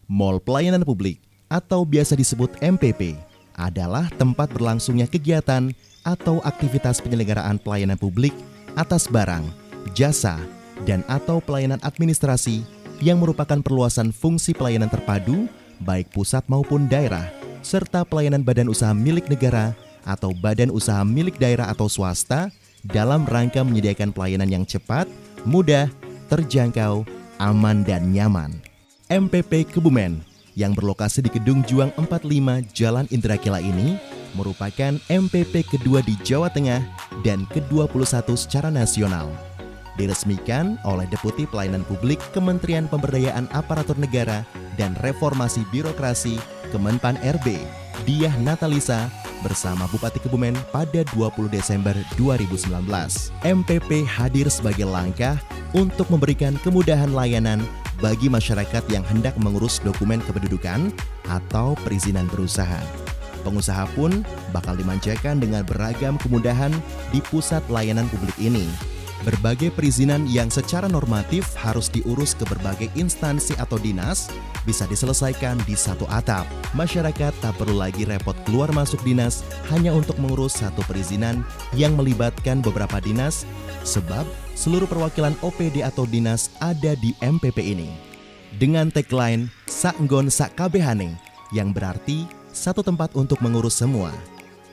Mall Pelayanan Publik atau biasa disebut MPP adalah tempat berlangsungnya kegiatan atau aktivitas penyelenggaraan pelayanan publik atas barang, jasa, dan atau pelayanan administrasi yang merupakan perluasan fungsi pelayanan terpadu baik pusat maupun daerah, serta pelayanan badan usaha milik negara atau badan usaha milik daerah atau swasta dalam rangka menyediakan pelayanan yang cepat, mudah, terjangkau, aman, dan nyaman. MPP Kebumen yang berlokasi di Gedung Juang 45 Jalan Indrakila ini merupakan MPP kedua di Jawa Tengah dan ke-21 secara nasional. Diresmikan oleh Deputi Pelayanan Publik Kementerian Pemberdayaan Aparatur Negara dan Reformasi Birokrasi Kemenpan RB, Diah Natalisa, bersama Bupati Kebumen pada 20 Desember 2019. MPP hadir sebagai langkah untuk memberikan kemudahan layanan bagi masyarakat yang hendak mengurus dokumen kependudukan atau perizinan berusaha. Pengusaha pun bakal dimanjakan dengan beragam kemudahan di pusat layanan publik ini. Berbagai perizinan yang secara normatif harus diurus ke berbagai instansi atau dinas bisa diselesaikan di satu atap. Masyarakat tak perlu lagi repot keluar masuk dinas hanya untuk mengurus satu perizinan yang melibatkan beberapa dinas, sebab seluruh perwakilan OPD atau dinas ada di MPP ini. Dengan tagline Saknggon Sakabehane yang berarti satu tempat untuk mengurus semua.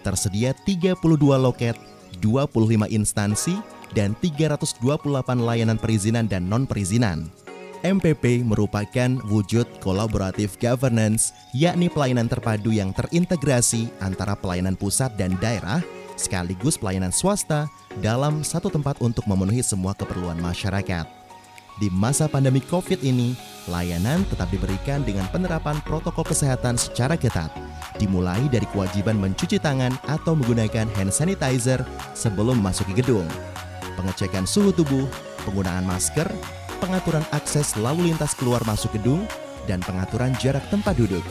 Tersedia 32 loket, 25 instansi, dan 328 layanan perizinan dan non-perizinan. MPP merupakan wujud kolaboratif governance, yakni pelayanan terpadu yang terintegrasi antara pelayanan pusat dan daerah, sekaligus pelayanan swasta dalam satu tempat untuk memenuhi semua keperluan masyarakat. Di masa pandemi COVID ini, layanan tetap diberikan dengan penerapan protokol kesehatan secara ketat, dimulai dari kewajiban mencuci tangan atau menggunakan hand sanitizer sebelum memasuki gedung, pengecekan suhu tubuh, penggunaan masker, pengaturan akses lalu lintas keluar masuk gedung, dan pengaturan jarak tempat duduk.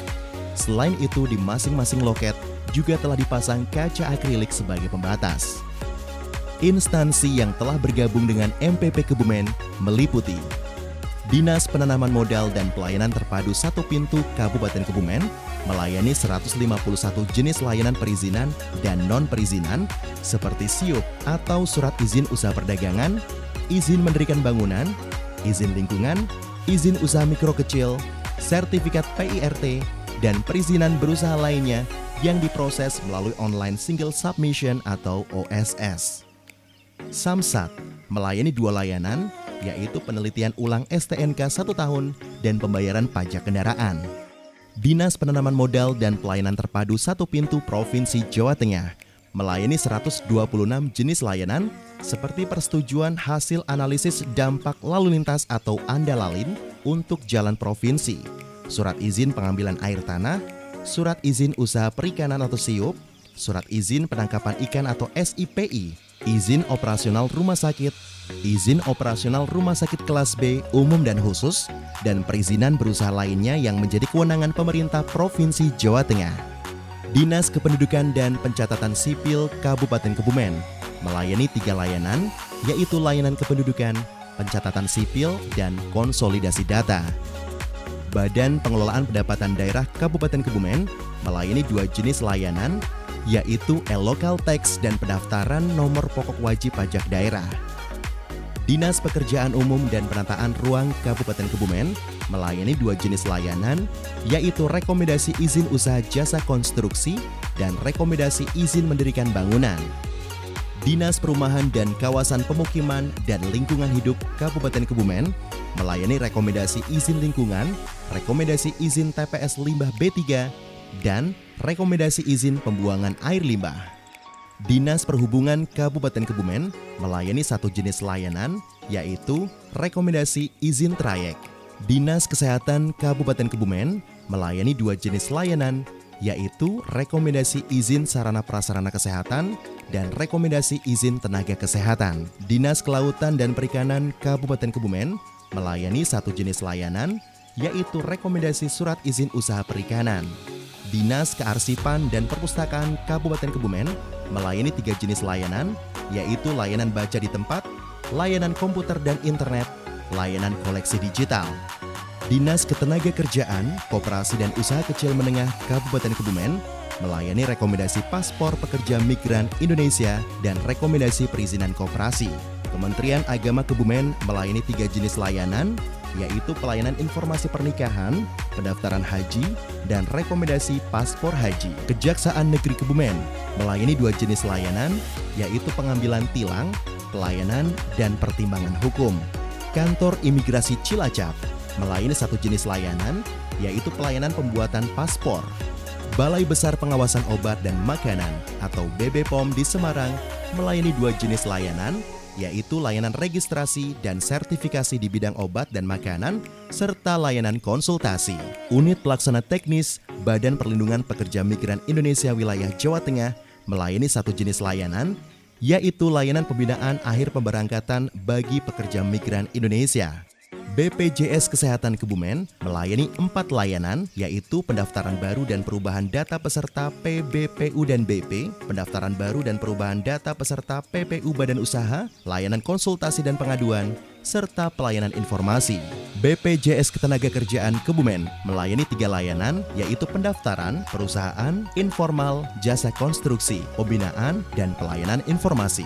Selain itu, di masing-masing loket juga telah dipasang kaca akrilik sebagai pembatas. Instansi yang telah bergabung dengan MPP Kebumen meliputi Dinas Penanaman Modal dan Pelayanan Terpadu Satu Pintu Kabupaten Kebumen melayani 151 jenis layanan perizinan dan non-perizinan seperti SIUP atau Surat Izin Usaha Perdagangan, izin mendirikan bangunan, izin lingkungan, izin usaha mikro kecil, sertifikat PIRT, dan perizinan berusaha lainnya yang diproses melalui online single submission atau OSS. Samsat melayani 2 layanan, yaitu penelitian ulang STNK 1 tahun dan pembayaran pajak kendaraan. Dinas Penanaman Modal dan Pelayanan Terpadu Satu Pintu Provinsi Jawa Tengah melayani 126 jenis layanan seperti persetujuan hasil analisis dampak lalu lintas atau ANDALALIN untuk jalan provinsi, surat izin pengambilan air tanah, surat izin usaha perikanan atau SIUP, surat izin penangkapan ikan atau SIPI, izin operasional rumah sakit, izin operasional rumah sakit kelas B umum dan khusus, dan perizinan berusaha lainnya yang menjadi kewenangan pemerintah Provinsi Jawa Tengah. Dinas Kependudukan dan Pencatatan Sipil Kabupaten Kebumen melayani 3 layanan, yaitu layanan kependudukan, pencatatan sipil, dan konsolidasi data. Badan Pengelolaan Pendapatan Daerah Kabupaten Kebumen melayani 2 jenis layanan, yaitu e-Local Tax dan pendaftaran nomor pokok wajib pajak daerah. Dinas Pekerjaan Umum dan Penataan Ruang Kabupaten Kebumen melayani 2 jenis layanan, yaitu rekomendasi izin usaha jasa konstruksi dan rekomendasi izin mendirikan bangunan. Dinas Perumahan dan Kawasan Pemukiman dan Lingkungan Hidup Kabupaten Kebumen melayani rekomendasi izin lingkungan, rekomendasi izin TPS limbah B3, dan rekomendasi izin pembuangan air limbah. Dinas Perhubungan Kabupaten Kebumen melayani 1 jenis layanan, yaitu rekomendasi izin trayek. Dinas Kesehatan Kabupaten Kebumen melayani 2 jenis layanan, yaitu rekomendasi izin sarana prasarana kesehatan dan rekomendasi izin tenaga kesehatan. Dinas Kelautan dan Perikanan Kabupaten Kebumen melayani 1 jenis layanan, yaitu rekomendasi surat izin usaha perikanan. Dinas Kearsipan dan Perpustakaan Kabupaten Kebumen melayani 3 jenis layanan, yaitu layanan baca di tempat, layanan komputer dan internet, layanan koleksi digital. Dinas Ketenagakerjaan, Koperasi dan Usaha Kecil Menengah Kabupaten Kebumen melayani rekomendasi paspor pekerja migran Indonesia dan rekomendasi perizinan koperasi. Kementerian Agama Kebumen melayani 3 jenis layanan, yaitu pelayanan informasi pernikahan, pendaftaran haji, dan rekomendasi paspor haji. Kejaksaan Negeri Kebumen melayani 2 jenis layanan, yaitu pengambilan tilang, pelayanan, dan pertimbangan hukum. Kantor Imigrasi Cilacap melayani 1 jenis layanan, yaitu pelayanan pembuatan paspor. Balai Besar Pengawasan Obat dan Makanan atau BBPOM di Semarang melayani 2 jenis layanan, yaitu layanan registrasi dan sertifikasi di bidang obat dan makanan, serta layanan konsultasi. Unit Pelaksana Teknis Badan Perlindungan Pekerja Migran Indonesia Wilayah Jawa Tengah melayani 1 jenis layanan, yaitu layanan pembinaan akhir pemberangkatan bagi pekerja migran Indonesia. BPJS Kesehatan Kebumen melayani 4 layanan, yaitu pendaftaran baru dan perubahan data peserta PBPU dan BP, pendaftaran baru dan perubahan data peserta PPU Badan Usaha, layanan konsultasi dan pengaduan, serta pelayanan informasi. BPJS Ketenagakerjaan Kebumen melayani 3 layanan, yaitu pendaftaran, perusahaan, informal, jasa konstruksi, pembinaan, dan pelayanan informasi.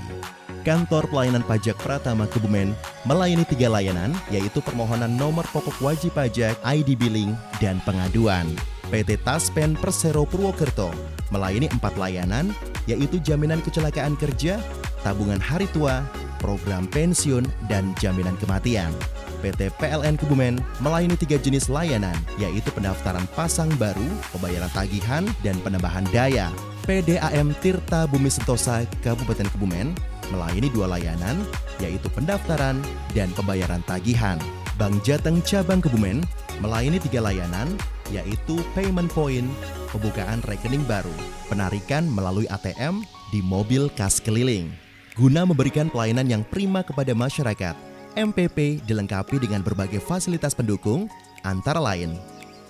Kantor Pelayanan Pajak Pratama Kebumen melayani 3 layanan, yaitu permohonan nomor pokok wajib pajak, ID billing, dan pengaduan. PT Taspen Persero Purwokerto melayani 4 layanan, yaitu jaminan kecelakaan kerja, tabungan hari tua, program pensiun, dan jaminan kematian. PT PLN Kebumen melayani 3 jenis layanan, yaitu pendaftaran pasang baru, pembayaran tagihan, dan penambahan daya. PDAM Tirta Bumi Sentosa Kabupaten Kebumen melayani 2 layanan, yaitu pendaftaran dan pembayaran tagihan. Bank Jateng Cabang Kebumen melayani 3 layanan, yaitu payment point, pembukaan rekening baru, penarikan melalui ATM di mobil kas keliling. Guna memberikan pelayanan yang prima kepada masyarakat, MPP dilengkapi dengan berbagai fasilitas pendukung, antara lain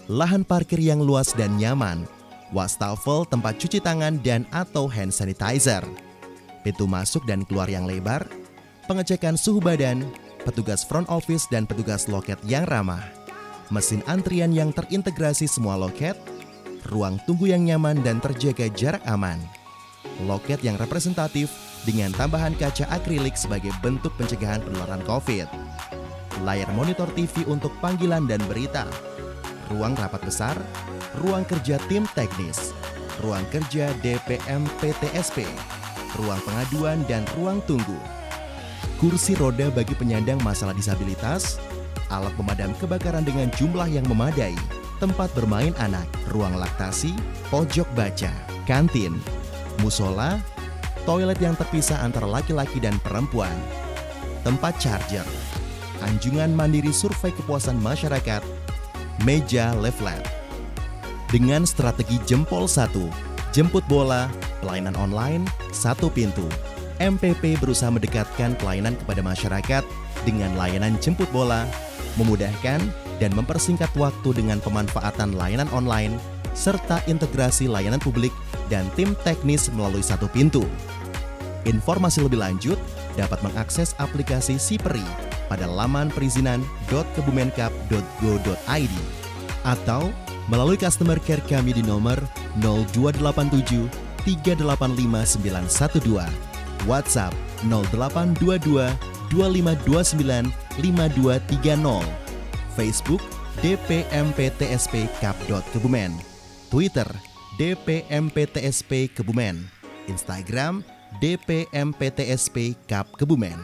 lahan parkir yang luas dan nyaman, wastafel tempat cuci tangan dan atau hand sanitizer, pintu masuk dan keluar yang lebar, pengecekan suhu badan, petugas front office dan petugas loket yang ramah, mesin antrian yang terintegrasi semua loket, ruang tunggu yang nyaman dan terjaga jarak aman, loket yang representatif dengan tambahan kaca akrilik sebagai bentuk pencegahan penularan COVID, layar monitor TV untuk panggilan dan berita, ruang rapat besar, ruang kerja tim teknis, ruang kerja DPM PTSP, ruang pengaduan dan ruang tunggu, kursi roda bagi penyandang masalah disabilitas, alat pemadam kebakaran dengan jumlah yang memadai, tempat bermain anak, ruang laktasi, pojok baca, kantin, musola, toilet yang terpisah antara laki-laki dan perempuan, tempat charger, anjungan mandiri survei kepuasan masyarakat, meja leaflet. Dengan strategi jempol 1, jemput bola, pelayanan online, 1 pintu, MPP berusaha mendekatkan pelayanan kepada masyarakat dengan layanan jemput bola, memudahkan dan mempersingkat waktu dengan pemanfaatan layanan online, serta integrasi layanan publik dan tim teknis melalui 1 pintu. Informasi lebih lanjut dapat mengakses aplikasi Siperi pada laman perizinan.kebumenkap.go.id atau melalui customer care kami di nomor 0287 385 912, WhatsApp 0822 2529 5230, Facebook DPMPTSP Kap.Kebumen, Twitter DPMPTSP Kebumen, Instagram DPMPTSP Kap Kebumen.